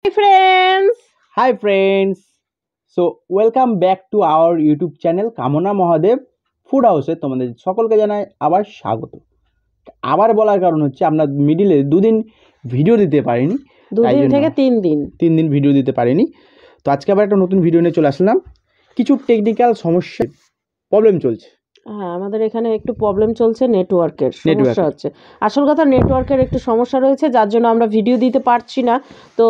Hi friends! Hi friends. So welcome back to our YouTube channel কামনা Mahadev food হাউসে তোমাদের সকলকে জানাই আবার স্বাগত। আবার বলার কারণ হচ্ছে আমরা মিডিলে দুদিন ভিডিও দিতে পারিনি, দুদিন থেকে 3 দিন ভিডিও দিতে পারিনি। তো আজকে আবার একটা নতুন ভিডিও নিয়ে চলে আসলাম। কিছু টেকনিক্যাল সমস্যা প্রবলেম চলছে। হ্যাঁ, আমাদের এখানে একটু প্রবলেম চলছে, নেটওয়ার্কের সমস্যা হচ্ছে। আসল কথা নেটওয়ার্কের একটু সমস্যা রয়েছে, যার জন্য আমরা ভিডিও দিতে পারছি না। তো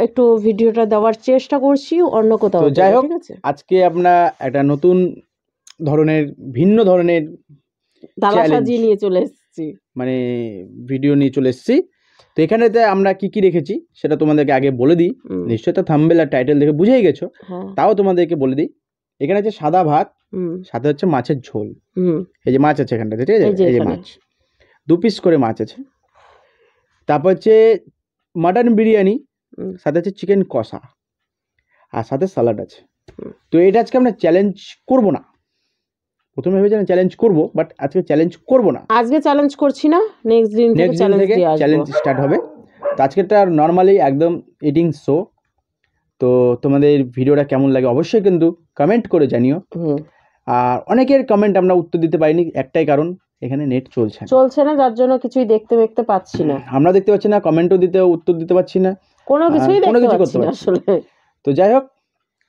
একটু ভিডিওটা দেওয়ার চেষ্টা করছি অন্য কোথাও। তো যাই হোক, ঠিক আছে, আজকে আমরা একটা নতুন ধরনের ভিন্ন ধরনের দালা সাজিয়ে নিয়ে চলে এসেছি, মানে ভিডিও নিয়ে চলে এসেছি। তো এখানেতে আমরা কি কি রেখেছি সেটা তোমাদেরকে আগে বলে দিই। নিশ্চয়ই তো থাম্বনেল আর টাইটেল দেখে বুঝেই গেছো, তাও তোমাদেরকে বলে দিই। এখানে আছে সাদা ভাত, সাথে হচ্ছে মাছের ঝোল। এই যে মাছ আছে এখানটাতে, ঠিক আছে, এই যে মাছ 2 পিস করে মাছ আছে। তারপর হচ্ছে মাটন বিরিয়ানি, সাথে হচ্ছে চিকেন কষা, আর সাথে স্যালাড আছে। তো এটা আজকে আমরা চ্যালেঞ্জ করব না। প্রথমে ভেবেছিলাম চ্যালেঞ্জ করব, বাট আজকে চ্যালেঞ্জ করব না। আজকে চ্যালেঞ্জ করছি না, নেক্সট দিন থেকে চ্যালেঞ্জ স্টার্ট হবে। তো আজকেরটা নর্মালি একদম ইটিং শো। তো তোমাদের ভিডিওটা কেমন লাগে অবশ্যই কিন্তু কমেন্ট করে জানিও। আর অনেকের কমেন্ট আমরা উত্তর দিতে পারিনি, একটাই কারণ এখানে নেট চলছে না, যার জন্য কিছুই দেখতে পাচ্ছি না। আমরা দেখতে পাচ্ছি না, কমেন্টও উত্তর দিতে পাচ্ছি না, কোনো কিছুই করতে পারছি না আসলে। তো যাই হোক,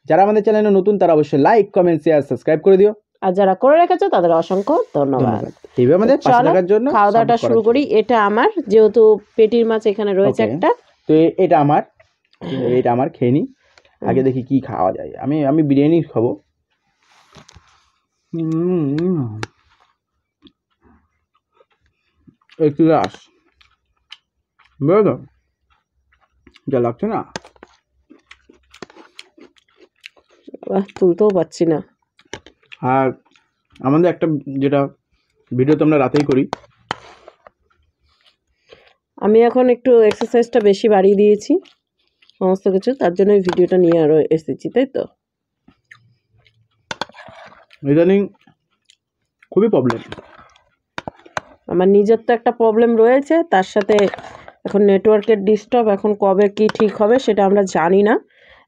যারা আমাদের চ্যানেলে নতুন তারা অবশ্যই লাইক, কমেন্ট, শেয়ার, সাবস্ক্রাইব করে দিও। আর যারা করে রেখেছো তাদের অসংখ্য ধন্যবাদ। এইভাবে আমাদের পাশে থাকার জন্য। খাওয়া দাওয়াটা শুরু করি। এটা আমার, যেহেতু পেটির মাছ এখানে রয়েছে একটা, তো এটা আমার খেয়ে নি। আগে দেখি কি খাওয়া যায়। আমি বিরিয়ানি খাবো। একটু রাস বুঝলো, যা লাগছে না, তুলতেও পারছি না। আর আমাদের একটা যেটা ভিডিও তো আমরা রাতেই করি, আমি এখন একটু এক্সারসাইজটা বেশি বাড়িয়ে দিয়েছি সমস্ত কিছু, তার জন্য এই ভিডিওটা নিয়ে আরো এসেছি, তাই তো। ইদানিং খুবই প্রবলেম, আমার নিজের তো একটা প্রবলেম রয়েছে, তার সাথে এখন নেটওয়ার্কের ডিস্টার্ব। এখন কবে কি ঠিক হবে সেটা আমরা জানি না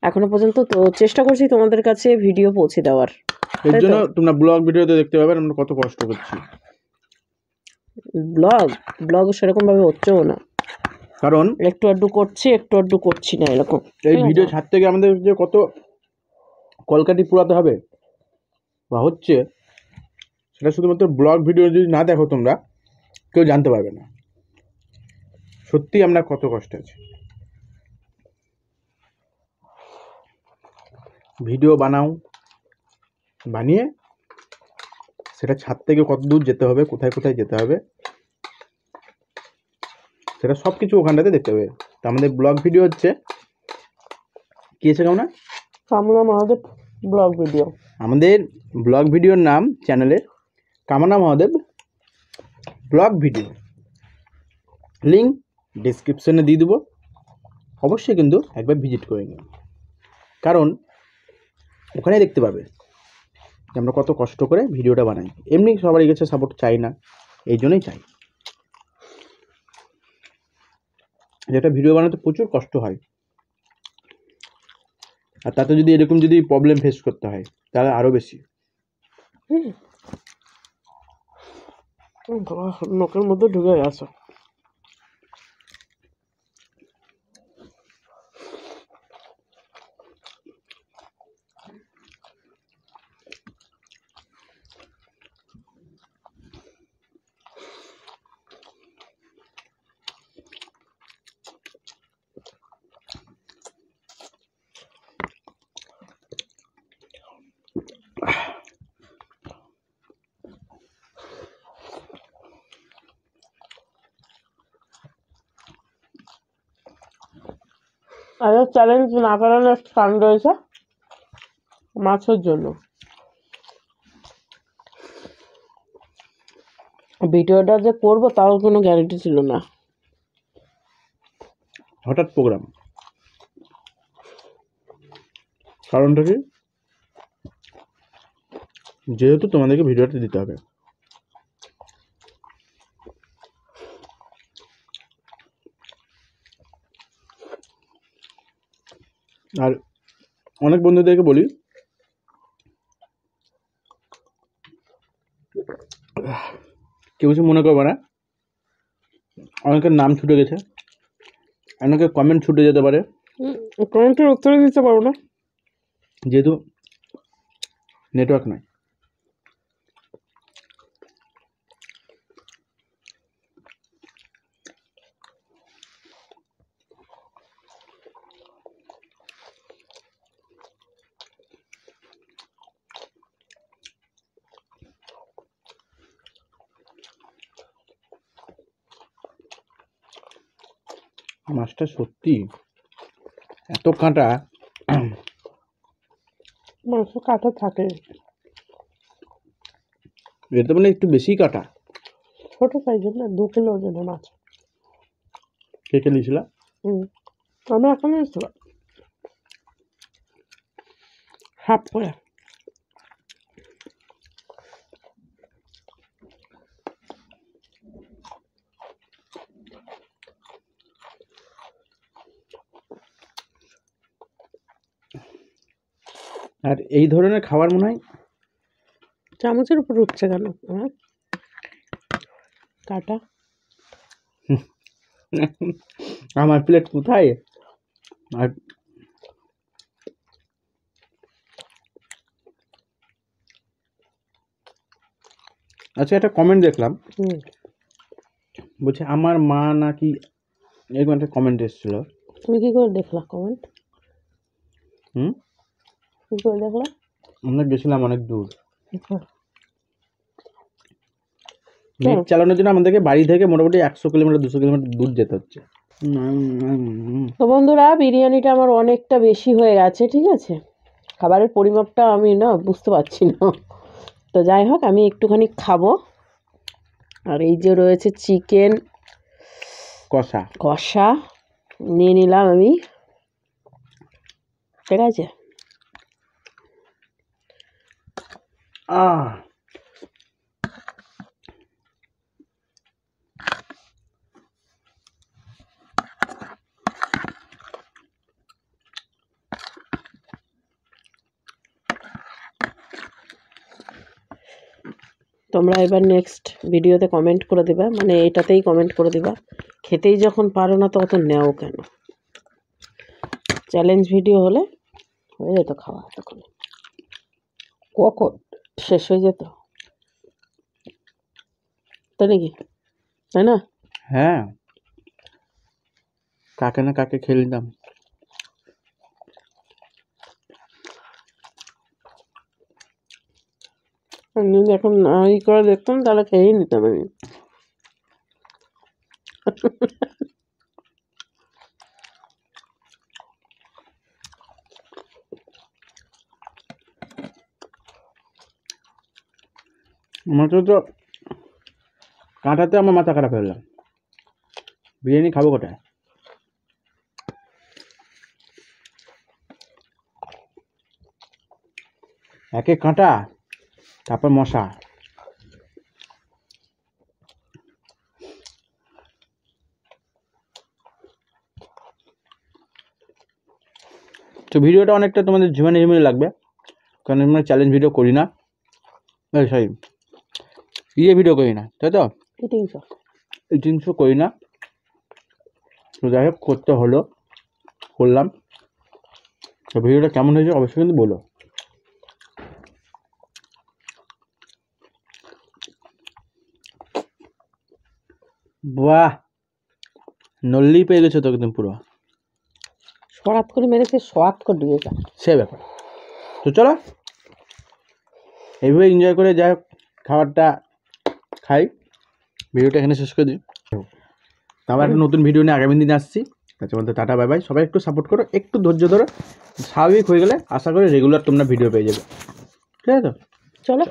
এখনো পর্যন্ত। তো চেষ্টা করছি তোমাদের কাছে ভিডিও পৌঁছে দেওয়ার। এর জন্য তোমরা ব্লগ ভিডিওতে দেখতে পাবে আমরা কত কষ্ট করছি। ব্লগ সেরকম ভাবে হচ্ছেও না, কারণ একটু আধটু করছি না, এরকম। এই ভিডিও ছাড়তে গিয়ে আমাদের যে কত কলকাঠি পুরাতে হবে বা হচ্ছে, সেটা শুধুমাত্র ব্লগ ভিডিও যদি না দেখো তোমরা, কেউ জানতে পারবে না সত্যি আমরা কত কষ্ট আছি। ভিডিও বানিয়ে সেটা ছাদ থেকে কত দূর যেতে হবে, কোথায় কোথায় যেতে হবে, সেটা সব কিছু ওখানটাতে দেখতে হবে। তো আমাদের ব্লগ ভিডিও হচ্ছে কি আছে কেমন, আমাদের ব্লগ ভিডিও, আমাদের ব্লগ ভিডিওর নাম চ্যানেলের কামনা মহাদেব ব্লগ ভিডিও। লিঙ্ক ডিসক্রিপশনে দিয়ে দেবো, অবশ্যই কিন্তু একবার ভিজিট করে নিও। কারণ ওখানে দেখতে পাবে যে আমরা কত কষ্ট করে ভিডিওটা বানাই। এমনি সবারই কাছে সাপোর্ট চাই না, এই জন্যই চাই। যেটা ভিডিও বানাতে প্রচুর কষ্ট হয়, আর তাতে যদি এরকম যদি প্রবলেম ফেস করতে হয় তাহলে আরও বেশি। নখের মধ্যে ঢুকে গেছে। আর চ্যালেঞ্জ না করানোর কারণ রয়েছে মাছের জন্য। ভিডিওটা যে করবো তাও কোনো গ্যারান্টি ছিল না, হঠাৎ প্রোগ্রাম। কারণটা কি, যেহেতু তোমাদেরকে ভিডিওটা দিতে হবে, আর অনেক বন্ধুদেরকে বলি কেউ কিছু মনে করবে না, অনেকের নাম ছুটে গেছে, অনেকের কমেন্ট ছুটে যেতে পারে, কমেন্টের উত্তর দিতে পারবো না যেহেতু নেটওয়ার্ক নাই। মাছটা সত্যি এত কাঁটা, মাংস কাটা থাকে, এটা মানে একটু বেশি কাটা। ছোট সাইজের না, 2 কিলো ওজনের মাছ। কে কে নিয়েছিল? আমি এখন নিয়েছিলাম হাফ করে। আর এই ধরনের খাবার মনে হয় চামচের উপর উঠছে কেন? কাটা আমার প্লেট কোথায়? আর আচ্ছা, একটা কমেন্ট দেখলাম, বলছে আমার মা নাকি, এরকম একটা কমেন্ট এসেছিল। তুমি কি করে দেখলা কমেন্ট? কি করে দেখলা? আমরা গেছিলাম অনেক দূর, নেট চালানোর জন্য আমাদেরকে বাড়ি থেকে মোটামুটি 100 কিলোমিটার 200 কিলোমিটার দূর যেতে হচ্ছে। তো বন্ধুরা, বিরিয়ানিটা আমার অনেকটা বেশি হয়ে গেছে, ঠিক আছে? খাবারের পরিমাপটা আমি না বুঝতে পারছি না। তো যাই হোক, আমি একটুখানি খাবো। আর এই যে রয়েছে চিকেন কষা, কষা নিয়ে নিলাম আমি, ঠিক আছে? তোমরা এবার নেক্সট ভিডিওতে কমেন্ট করে দেবা, মানে এটাতেই কমেন্ট করে দেবা, খেতেই যখন পারো না তো অত নেও কেন? চ্যালেঞ্জ ভিডিও হলে হয়ে যেত খাওয়া, তখন কখন শেষ হয়ে যেত, তাই নাকি? তাই না? হ্যাঁ, কাকে না কাকে খেয়ে নিতাম। আমি এখন ই করে দেখতাম, তাহলে খেয়েই নিতাম আমি। আমার তো কাঁটাতে আমার মাথা খারাপ হয়ে গেল। বিরিয়ানি খাবো কোথায়? একে কাঁটা, তারপর মশা। তো ভিডিওটা অনেকটা তোমাদের ঝিমানি ঝিমানি লাগবে, কারণ আমরা চ্যালেঞ্জ ভিডিও করি না, সরি ভিডিও করি না, তাই তো? ইটিং শো করি না। তো যাই হোক, করতে হলো, করলাম। তো ভিডিওটা কেমন হয়েছে অবশ্যই কিন্তু বলো। বাহ, নল্লি পেয়ে গেছো তো একদম পুরো, সরাত করে মেরেছে, সোয়াত করে দিয়েছে, সে ব্যাপার। তো চলো এইভাবে এনজয় করে যাই হোক খাবারটা খাই, ভিডিওটা এখানে শেষ করে দিই। আবার একটা নতুন ভিডিও নিয়ে আগামী দিনে আসছি। আচ্ছা বলতে টাটা, বাই বাই। সবাই একটু সাপোর্ট করো, একটু ধৈর্য ধরো, স্বাভাবিক হয়ে গেলে আশা করি রেগুলার তোমরা ভিডিও পেয়ে যাবে, ঠিক আছে? তো চলো।